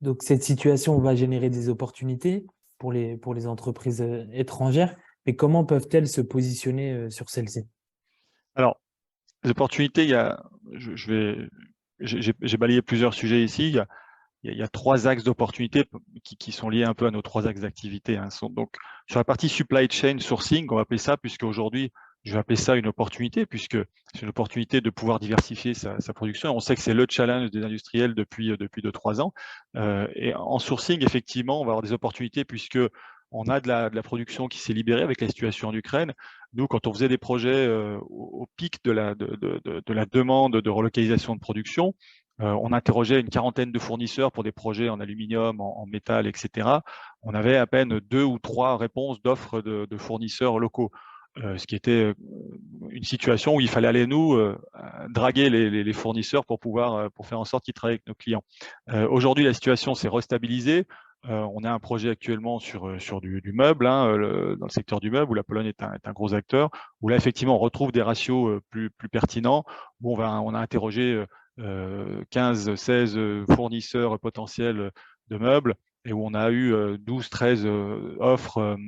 Donc cette situation va générer des opportunités pour les entreprises étrangères, mais comment peuvent-elles se positionner sur celles-ci? Alors, les opportunités, il y a, je vais, j'ai balayé plusieurs sujets ici. Il y a 3 axes d'opportunités qui sont liés un peu à nos 3 axes d'activité, hein. Donc, sur la partie supply chain sourcing, on va appeler ça, puisque aujourd'hui, je vais appeler ça une opportunité, puisque c'est une opportunité de pouvoir diversifier sa production. On sait que c'est le challenge des industriels depuis 2-3 ans. Et en sourcing, effectivement, on va avoir des opportunités puisque on a de la production qui s'est libérée avec la situation en Ukraine. Nous, quand on faisait des projets au pic de la demande de relocalisation de production, on interrogeait une quarantaine de fournisseurs pour des projets en aluminium, en métal, etc. On avait à peine 2 ou 3 réponses d'offres de fournisseurs locaux. Ce qui était une situation où il fallait aller nous draguer les fournisseurs pour pouvoir pour faire en sorte qu'ils travaillent avec nos clients. Aujourd'hui, la situation s'est restabilisée. On a un projet actuellement sur du meuble, hein, dans le secteur du meuble, où la Pologne est un gros acteur, où là, effectivement, on retrouve des ratios plus pertinents, où on a interrogé 15, 16 fournisseurs potentiels de meubles, et où on a eu 12, 13 offres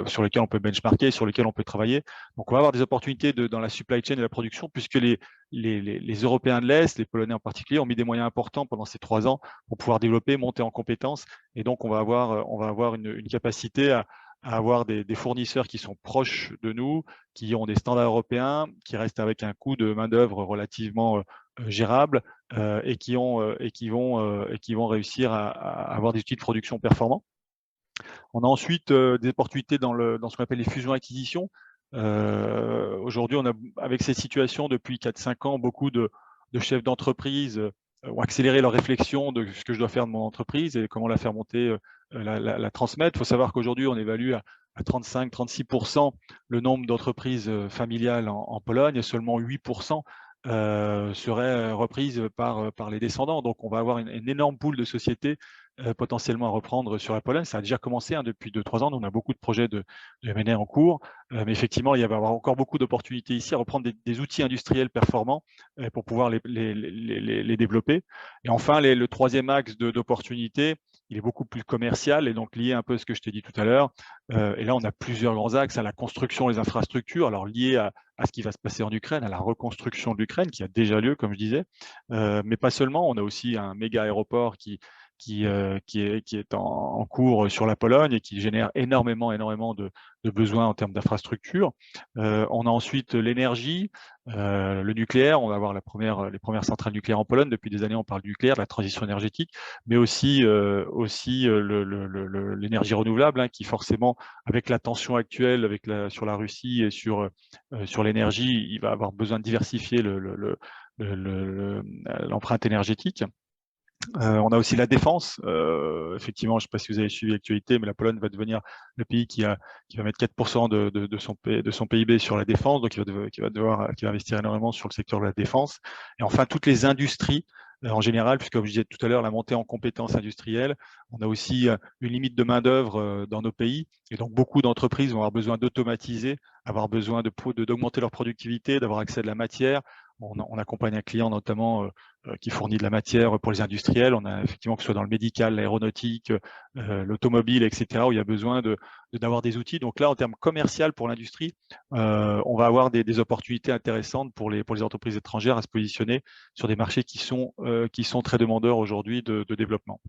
sur lesquelles on peut benchmarker, sur lesquelles on peut travailler. Donc, on va avoir des opportunités dans la supply chain et la production, puisque les Européens de l'Est, les Polonais en particulier, ont mis des moyens importants pendant ces 3 ans pour pouvoir développer, monter en compétences. Et donc, on va avoir une capacité à avoir des fournisseurs qui sont proches de nous, qui ont des standards européens, qui restent avec un coût de main-d'œuvre relativement gérables, et qui vont réussir à avoir des outils de production performants. On a ensuite des opportunités dans ce qu'on appelle les fusions-acquisitions. Aujourd'hui, on a, avec cette situation depuis 4-5 ans, beaucoup de chefs d'entreprise ont accéléré leur réflexion de ce que je dois faire de mon entreprise et comment la faire monter, la transmettre. Il faut savoir qu'aujourd'hui, on évalue à 35-36% le nombre d'entreprises familiales en Pologne, et seulement 8% seraient reprises par les descendants. Donc, on va avoir une énorme pool de sociétés potentiellement à reprendre sur la Pologne. Ça a déjà commencé, hein, depuis 2-3 ans. Nous, on a beaucoup de projets de M&A en cours. Mais effectivement, il va y avoir encore beaucoup d'opportunités ici à reprendre des outils industriels performants pour pouvoir les développer. Et enfin, le troisième axe d'opportunité, il est beaucoup plus commercial et donc lié un peu à ce que je t'ai dit tout à l'heure. Et là, on a plusieurs grands axes, à la construction des infrastructures, alors lié à ce qui va se passer en Ukraine, à la reconstruction de l'Ukraine, qui a déjà lieu, comme je disais. Mais pas seulement, on a aussi un méga aéroport qui est en cours sur la Pologne et qui génère énormément de besoins en termes d'infrastructures. On a ensuite l'énergie, le nucléaire. On va avoir les premières centrales nucléaires en Pologne. Depuis des années, on parle du nucléaire, de la transition énergétique, mais aussi l'énergie renouvelable, hein, qui forcément, avec la tension actuelle sur la Russie et sur l'énergie, il va avoir besoin de diversifier l'empreinte énergétique. On a aussi la défense. Effectivement, je ne sais pas si vous avez suivi l'actualité, mais la Pologne va devenir le pays qui va mettre 4% de son PIB sur la défense, donc qui va investir énormément sur le secteur de la défense. Et enfin, toutes les industries en général, puisque comme je disais tout à l'heure, la montée en compétences industrielles, on a aussi une limite de main-d'œuvre dans nos pays, et donc beaucoup d'entreprises vont avoir besoin d'automatiser, avoir besoin d'augmenter leur productivité, d'avoir accès à de la matière. On accompagne un client notamment qui fournit de la matière pour les industriels. On a effectivement, que ce soit dans le médical, l'aéronautique, l'automobile, etc., où il y a besoin d'avoir des outils. Donc là, en termes commercial pour l'industrie, on va avoir des opportunités intéressantes pour les entreprises étrangères à se positionner sur des marchés qui sont très demandeurs aujourd'hui de développement.